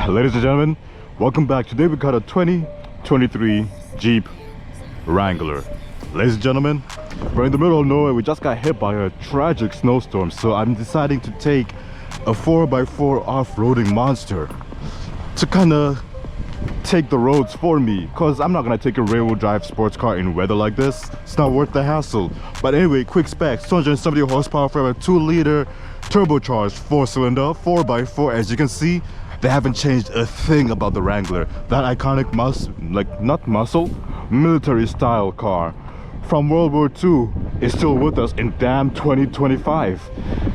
Ladies and gentlemen, welcome back. Today we got a 2023 Jeep Wrangler. Ladies and gentlemen, we're in the middle of nowhere. We just got hit by a tragic snowstorm, so I'm deciding to take a 4x4 off-roading monster to kind of take the roads for me, because I'm not gonna take a rear-wheel drive sports car in weather like this. It's not worth the hassle. But anyway, quick specs: 270 horsepower for a 2-liter turbocharged 4-cylinder 4x4. As you can see, they haven't changed a thing about the Wrangler. That iconic military style car from World War II is still with us in damn 2025.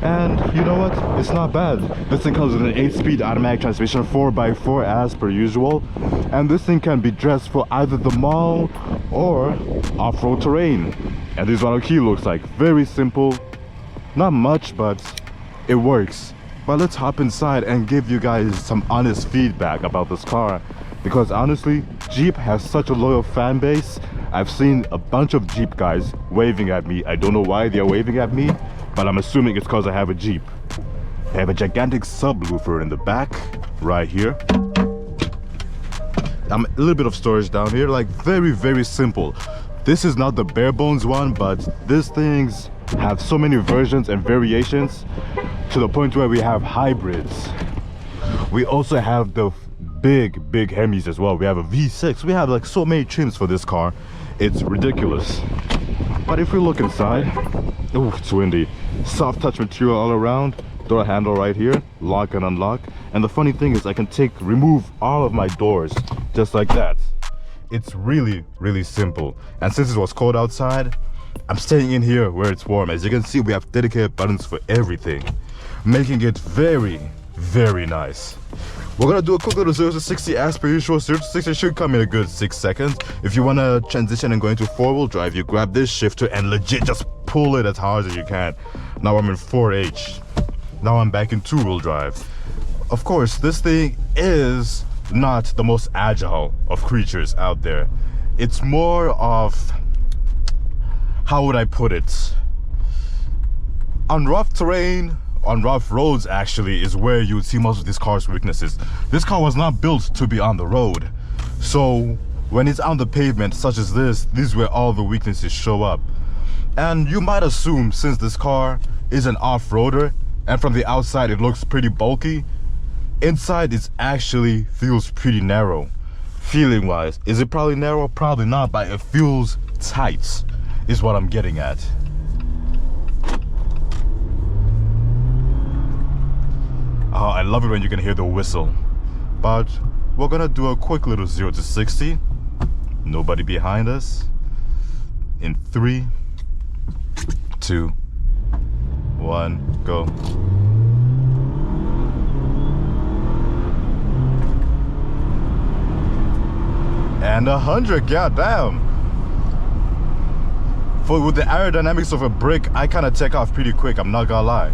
And you know what? It's not bad. This thing comes with an 8-speed automatic transmission 4x4 as per usual. And this thing can be dressed for either the mall or off-road terrain. And this is what our key looks like. Very simple. Not much, but it works. But let's hop inside and give you guys some honest feedback about this car, because honestly, Jeep has such a loyal fan base. I've seen a bunch of Jeep guys waving at me. I don't know why they're waving at me, but I'm assuming it's because I have a Jeep. I have a gigantic subwoofer in the back right here. A little bit of storage down here, like very simple. This is not the bare bones one, but these things have so many versions and variations, to the point where we have hybrids. We also have the big Hemis as well. We have a V6. We have like so many trims for this car. It's ridiculous. But if we look inside, oh, it's windy. Soft touch material all around. Door handle right here, lock and unlock. And the funny thing is, I can remove all of my doors just like that. It's really simple. And since it was cold outside, I'm staying in here where it's warm. As you can see, we have dedicated buttons for everything, making it very nice. We're gonna do a quick little 0 to 60 as per usual. 0 to 60 should come in a good 6 seconds. If you want to transition and go into 4-wheel drive, you grab this shifter and legit just pull it as hard as you can. Now I'm in 4H. Now I'm back in 2-wheel drive. Of course, this thing is not the most agile of creatures out there. It's more of, how would I put it? On rough terrain, on rough roads actually, is where you would see most of this car's weaknesses. This car was not built to be on the road. So when it's on the pavement such as this is where all the weaknesses show up. And you might assume, since this car is an off-roader and from the outside it looks pretty bulky, inside it actually feels pretty narrow. Feeling wise, is it probably narrow? Probably not, but it feels tight is what I'm getting at. Oh, I love it when you can hear the whistle. But we're gonna do a quick little 0 to 60. Nobody behind us. In 3, 2, 1, go. And 100, goddamn. With the aerodynamics of a brick, I kind of take off pretty quick. I'm not gonna lie.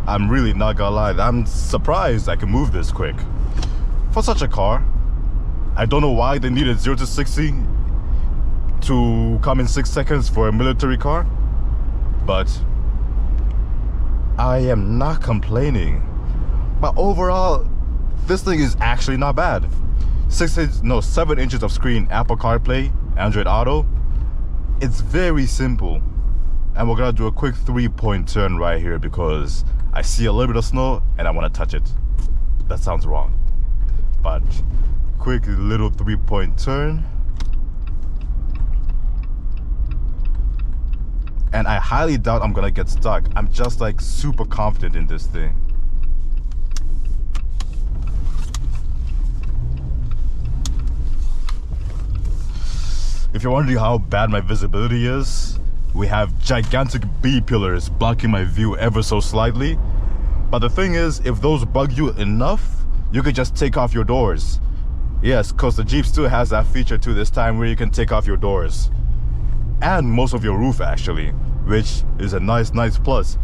I'm really not gonna lie. I'm surprised I can move this quick for such a car. I don't know why they needed 0 to 60 to come in 6 seconds for a military car, but I am not complaining. But overall, this thing is actually not bad. 7 inches of screen, Apple CarPlay, Android Auto. It's very simple. And we're gonna do a quick 3-point turn right here, because I see a little bit of snow and I want to touch it. That sounds wrong, but quick little 3-point turn. And I highly doubt I'm gonna get stuck. I'm just like super confident in this thing. If you're wondering how bad my visibility is, we have gigantic B pillars blocking my view ever so slightly. But the thing is, if those bug you enough, you could just take off your doors. Yes, because the Jeep still has that feature too this time, where you can take off your doors. And most of your roof actually, which is a nice plus.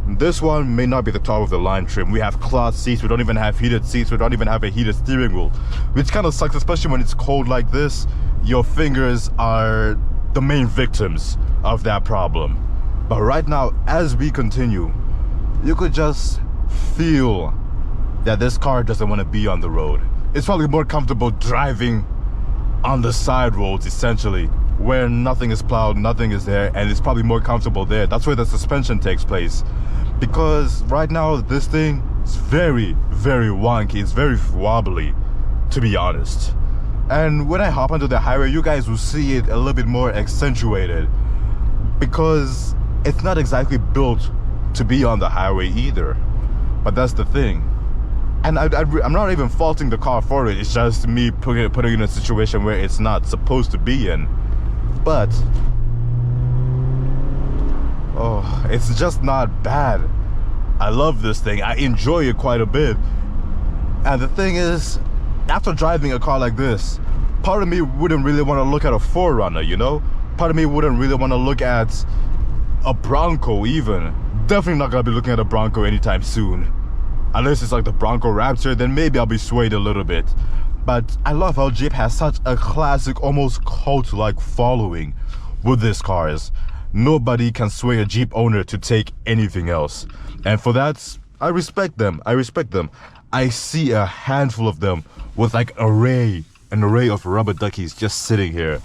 This one may not be the top of the line trim. We have cloth seats, we don't even have heated seats, we don't even have a heated steering wheel, which kind of sucks, especially when it's cold like this. Your fingers are the main victims of that problem. But right now, as we continue, you could just feel that this car doesn't want to be on the road. It's probably more comfortable driving on the side roads, essentially, where nothing is plowed, nothing is there, and it's probably more comfortable there. That's where the suspension takes place. Because right now, this thing is very, very wonky. It's very wobbly, to be honest. And when I hop onto the highway, you guys will see it a little bit more accentuated, because it's not exactly built to be on the highway either. But that's the thing. And I'm not even faulting the car for it. It's just me putting it in a situation where it's not supposed to be in. But oh, it's just not bad. I love this thing. I enjoy it quite a bit. And the thing is, after driving a car like this, part of me wouldn't really want to look at a 4Runner, you know? Part of me wouldn't really want to look at a Bronco even. Definitely not gonna be looking at a Bronco anytime soon. Unless it's like the Bronco Raptor, then maybe I'll be swayed a little bit. But I love how Jeep has such a classic, almost cult-like following with these cars. Nobody can sway a Jeep owner to take anything else. And for that, I respect them. I respect them. I see a handful of them with like an array of rubber duckies just sitting here.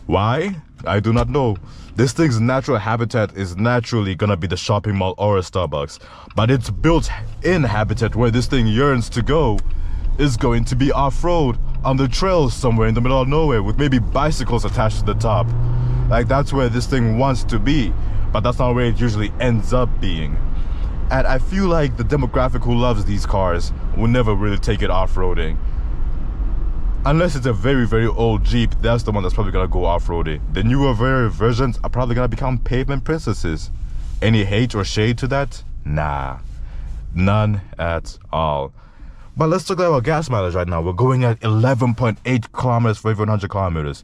Why? I do not know. This thing's natural habitat is naturally gonna be the shopping mall or a Starbucks, but its built-in habitat where this thing yearns to go is going to be off-road on the trails somewhere in the middle of nowhere with maybe bicycles attached to the top. Like, that's where this thing wants to be, but that's not where it usually ends up being. And I feel like the demographic who loves these cars will never really take it off-roading. Unless it's a very, very old Jeep, that's the one that's probably gonna go off-roading. The newer versions are probably gonna become pavement princesses. Any hate or shade to that? Nah, none at all. But let's talk about gas mileage right now. We're going at 11.8 kilometers for every 100 kilometers.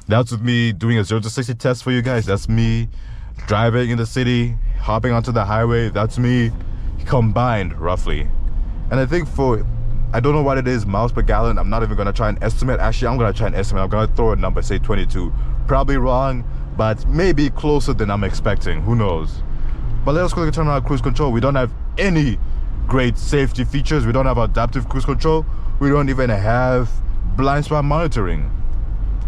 That's with me doing a 0 to 60 test for you guys. That's me driving in the city, hopping onto the highway. That's me combined, roughly. And I think I don't know what it is, miles per gallon. I'm not even gonna try and estimate. Actually, I'm gonna try and estimate. I'm gonna throw a number, say 22. Probably wrong, but maybe closer than I'm expecting. Who knows? But let us quickly turn on our cruise control. We don't have any great safety features. We don't have adaptive cruise control. We don't even have blind spot monitoring.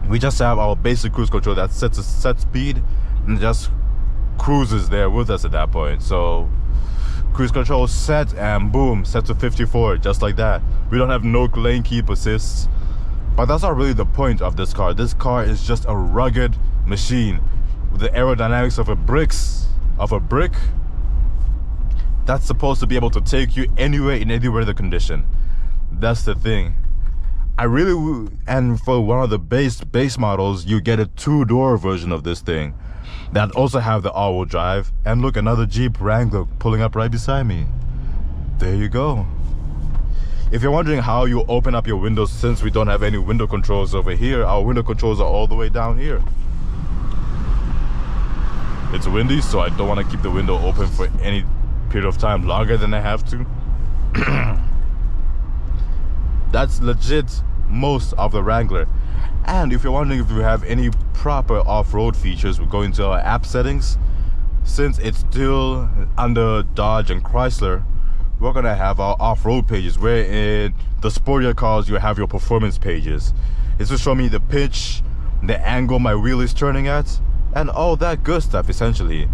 We just have our basic cruise control that sets a set speed and just cruises there with us at that point. So cruise control set and boom, set to 54, just like that. We don't have no lane keep assists, but that's not really the point of this car. This car is just a rugged machine with the aerodynamics of a brick that's supposed to be able to take you anywhere in any weather condition. That's the thing. And for one of the base models, you get a 2-door version of this thing that also have the all-wheel drive. And look, another Jeep Wrangler pulling up right beside me. There you go. If you're wondering how you open up your windows, since we don't have any window controls over here, our window controls are all the way down here. It's windy, so I don't want to keep the window open for any period of time longer than I have to. That's legit most of the Wrangler. And if you're wondering if we have any proper off-road features, we go into our app settings. Since it's still under Dodge and Chrysler, we're gonna have our off-road pages, where in the sportier cars you have your performance pages. It's to show me the pitch, the angle my wheel is turning at, and all that good stuff essentially.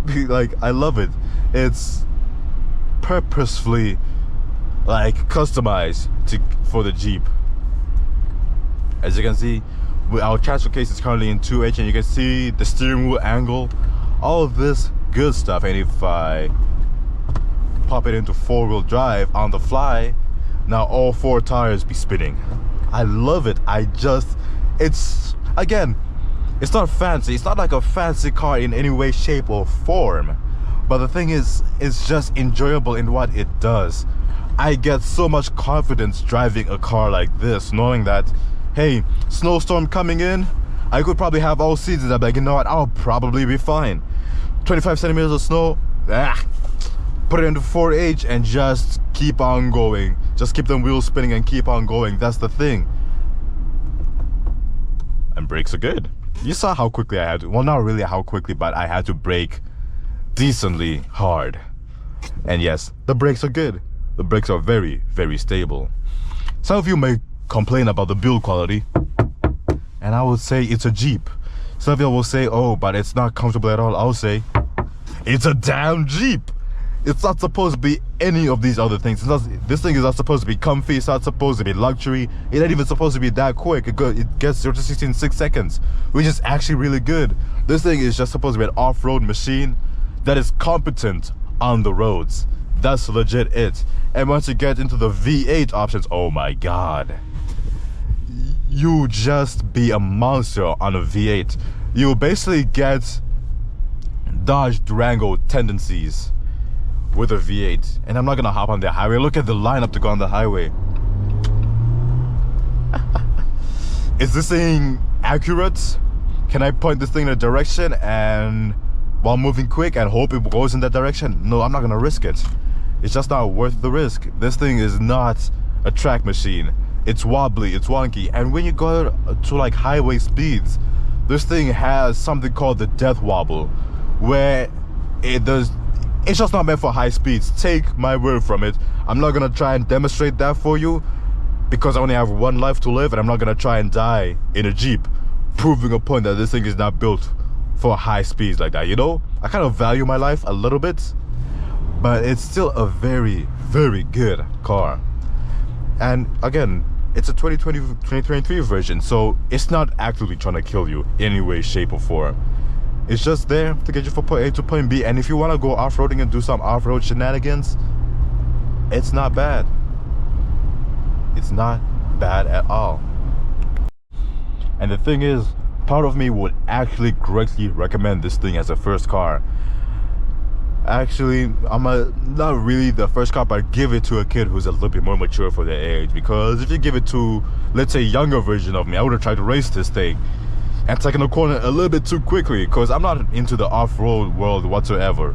Like, I love it. It's purposefully like customized for the Jeep. As you can see, our transfer case is currently in 2H, and you can see the steering wheel angle, all of this good stuff. And if I pop it into 4-wheel drive on the fly, now all 4 tires be spinning. I love it. It's not fancy. It's not like a fancy car in any way, shape or form, but the thing is, it's just enjoyable in what it does. I get so much confidence driving a car like this, knowing that, hey, snowstorm coming in, I could probably have all seasons. I'm like, you know what, I'll probably be fine. 25 centimeters of snow, put it into 4H and just keep on going. Just keep the wheels spinning and keep on going. That's the thing. And brakes are good. You saw how quickly I had to, well, not really how quickly, but I had to brake decently hard. And yes, the brakes are good. the brakes are very, very stable. Some of you may complain about the build quality, and I would say it's a Jeep. Some of you will say, oh, but it's not comfortable at all. I'll say it's a damn Jeep. It's not supposed to be any of these other things. This thing is not supposed to be comfy. It's not supposed to be luxury. It ain't even supposed to be that quick. It gets 0 to 60 in 6 seconds, which is actually really good. This thing is just supposed to be an off-road machine that is competent on the roads. That's legit it. And once you get into the V8 options, oh my god, you just be a monster on a V8. You basically get Dodge Durango tendencies with a V8. And I'm not gonna hop on the highway. Look at the lineup to go on the highway. Is this thing accurate? Can I point this thing in a direction and while moving quick and hope it goes in that direction? No, I'm not gonna risk it. It's just not worth the risk. This thing is not a track machine. It's wobbly, it's wonky, and when you go to like highway speeds, this thing has something called the death wobble, where it's just not meant for high speeds. Take my word from it. I'm not gonna try and demonstrate that for you because I only have one life to live, and I'm not gonna try and die in a Jeep proving a point that this thing is not built for high speeds like that, you know? I kind of value my life a little bit, but it's still a very, very good car. And again, it's a 2023 version, so it's not actively trying to kill you in any way, shape, or form. It's just there to get you from point A to point B, and if you want to go off-roading and do some off-road shenanigans, it's not bad. It's not bad at all. And the thing is, part of me would actually greatly recommend this thing as a first car. Actually, not really the first car, but give it to a kid who's a little bit more mature for their age. Because if you give it to, let's say, a younger version of me, I would have tried to race this thing and taken a corner a little bit too quickly, because I'm not into the off-road world whatsoever.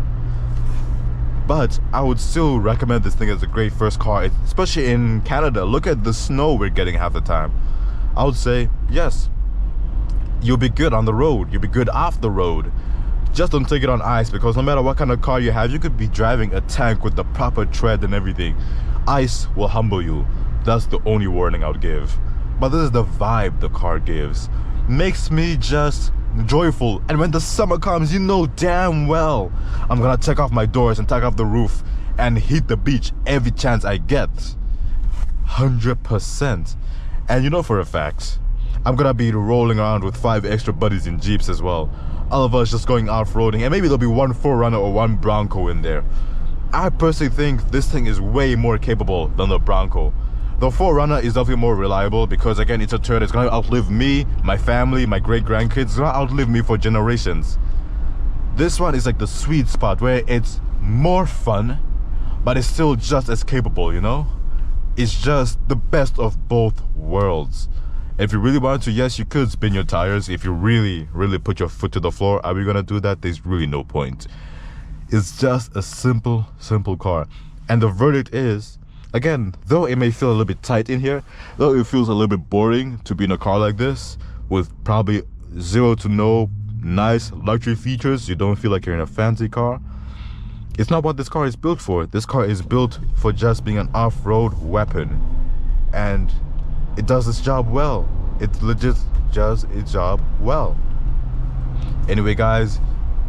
But I would still recommend this thing as a great first car, especially in Canada. Look at the snow we're getting half the time. I would say, yes, you'll be good on the road, you'll be good off the road. Just don't take it on ice, because no matter what kind of car you have, you could be driving a tank with the proper tread and everything. Ice will humble you. That's the only warning I would give. But this is the vibe the car gives. Makes me just joyful. And when the summer comes, you know damn well I'm gonna take off my doors and take off the roof and hit the beach every chance I get. 100%. And you know for a fact, I'm gonna be rolling around with 5 extra buddies in Jeeps as well. All of us just going off-roading, and maybe there'll be one 4Runner or one Bronco in there. I personally think this thing is way more capable than the Bronco. The 4Runner is definitely more reliable because, again, it's a turd. It's gonna outlive me, my family, my great-grandkids. It's gonna outlive me for generations. This one is like the sweet spot where it's more fun, but it's still just as capable, you know? It's just the best of both worlds. If you really wanted to, yes, you could spin your tires. If you really, really put your foot to the floor, are we gonna do that? There's really no point. It's just a simple, simple car. And the verdict is, again, though it may feel a little bit tight in here, though it feels a little bit boring to be in a car like this, with probably 0 to no nice luxury features, you don't feel like you're in a fancy car. It's not what this car is built for. This car is built for just being an off-road weapon. And it does its job well. It legit does its job well. Anyway, guys,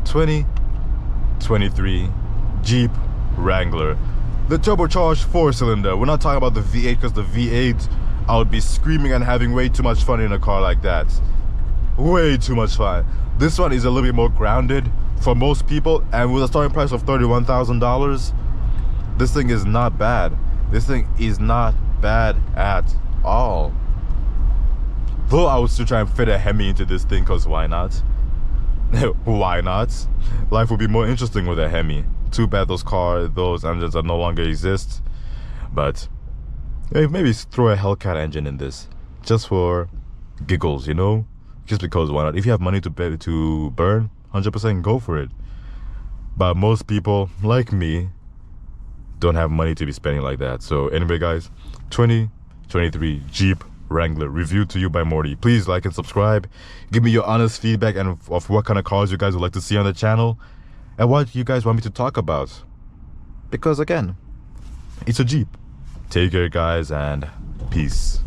2023 Jeep Wrangler, the turbocharged 4-cylinder. We're not talking about the V8, because the V8, I would be screaming and having way too much fun in a car like that. Way too much fun. This one is a little bit more grounded for most people, and with a starting price of $31,000, this thing is not bad. This thing is not bad at all. Though I would still try and fit a Hemi into this thing, because why not? Why not? Life would be more interesting with a Hemi. Too bad those engines no longer exist. But maybe throw a Hellcat engine in this, just for giggles, you know? Just because, why not? If you have money to burn, 100% go for it. But most people, like me, don't have money to be spending like that. So anyway, guys, 2023 Jeep Wrangler reviewed to you by Morty. Please like and subscribe. Give me your honest feedback and of what kind of cars you guys would like to see on the channel and what you guys want me to talk about. Because again, it's a Jeep. Take care guys, and peace.